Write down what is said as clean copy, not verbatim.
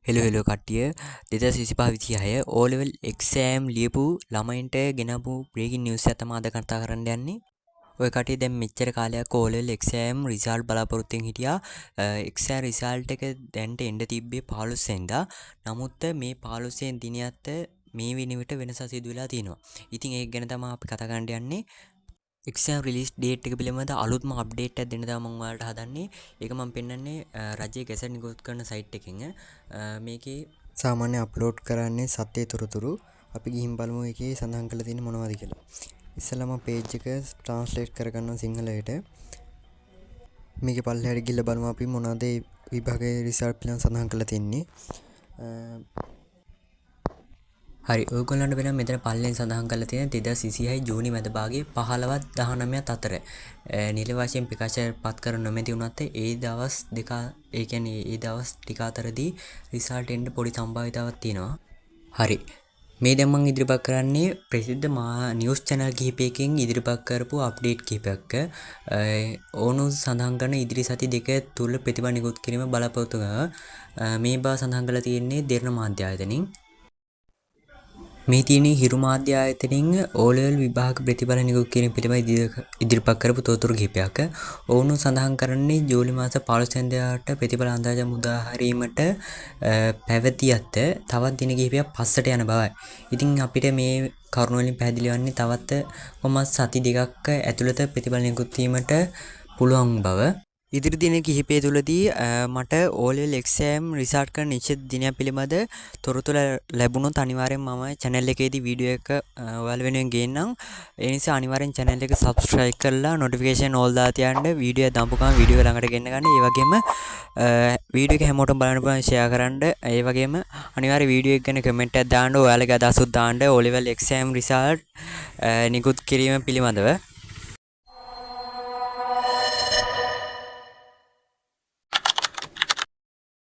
Hello කට්ටිය 2025 O level exam ලියපු ළමයින්ට ගෙනපු breaking news එක තමයි අද කතා කරන්න යන්නේ. ඔය කට්ටිය දැන් මෙච්චර කාලයක් O level exam result බලාපොරොත්තුෙන් හිටියා. exam result එක දැන්ට එන්න තිබ්බේ 15 වෙනිදා. නමුත් මේ 15 වෙනි දිනයත් මේ වෙනවිට වෙනසක් සිදු වෙලා තියෙනවා. ඉතින් ඒක ගැන තමයි අපි කතා කරන්න යන්නේ. එක්සෑම් රිලිස් ඩේට් එක පිළිබඳ අලුත්ම අප්ඩේට් එකක් දෙන්න තමයි මම ඔයාලට හදන්නේ. ඒක මම පෙන්නන්නේ රජයේ ගැසට් නිකුත් කරන සයිට් එකකින්. මේකේ සාමාන්‍ය අප්ලෝඩ් කරන්නේ සත්‍ය තොරතුරු. අපි ගිහින් බලමු ඒකේ සඳහන් කරලා තියෙන්නේ මොනවද කියලා. ඉස්සෙල්ලාම පේජ් එක ට්‍රාන්ස්ලේට් කරගන්නවා සිංහලයට. මේකේ පල්ලෙහාට ගිහලා බලමු අපි මොනවද විභාගයේ රිසල්ට් පිළිබඳව සඳහන් කරලා තියෙන්නේ. හරි ඔයගොල්ලන්ට වෙන මෙතන පල්ලෙන් සඳහන් කරලා තියෙන 2026 ජූනි මැද භාගයේ 15වත් 19ත් අතර නිල වශයෙන් ප්‍රකාශයට පත් කර නොමැති වුණත් ඒ දවස් දෙක ඒ කියන්නේ ඒ දවස් ටික අතරදී රිසල්ට් එන්න පොඩි සම්භාවිතාවක් තියෙනවා. හරි මේ දැන් මම ඉදිරිපත් කරන්නේ ප්‍රසිද්ධ නිවුස් channel කිහිපයකින් ඉදිරිපත් කරපු අප්ඩේට් කිහිපයක්. ඕනු සඳහන් කරන ඉදිරි සති දෙක තුල ප්‍රතිඵල නිකුත් කිරීම බලාපොරොත්තු මේ බව සඳහන් කරලා තියෙන්නේ දෙරණ මාධ්‍ය ආයතනින්. මේ තියෙන්නේ හිරු මාධ්‍ය ආයතනින් O level විභාග ප්‍රතිඵල නිකුත් කිරීම පිළිබඳ ඉදිරිපත් කරපු තොරතුරු කිහිපයක්. ඔවුන් සඳහන් කරන්නේ ජූලි මාස 15 වෙනිදාට ප්‍රතිඵල අන්දාජ මුදා හැරීමට පැවතියත් තවත් දින කිහිපයක් පස්සට යන බවයි. ඉතින් අපිට මේ කරුණ වලින් පැහැදිලි වන්නේ තවත් කොහොමත් සති දෙකක් ඇතුළත ප්‍රතිඵල නිකුත් වීමට පුළුවන් බව. ඉදිරි දින කිහිපය තුළදී මට O level exam result කරන නිශ්චිත දිනයක් පිළිබඳ තොරතුරු ලැබුණොත් අනිවාර්යෙන් මම channel එකේදී වීඩියෝ එක ඔයාලා වෙනුවෙන් ගේන්නම්. ඒ නිසා අනිවාර්යෙන් channel එක subscribe කරලා notification all දාලා තියන්න. වීඩියෝ දාපු ගමන් වීඩියෝ ළඟට ගෙන්න ගන්න. ඒ වගේම වීඩියෝ එක හැමෝටම බලන්න පුළුවන් share කරන්න. ඒ වගේම අනිවාර්යෙන් වීඩියෝ එක ගැන comment එකක් දාන්න. ඔයාලගේ අදහසුත් දාන්න O level exam result නිකුත් කිරීම පිළිබඳව.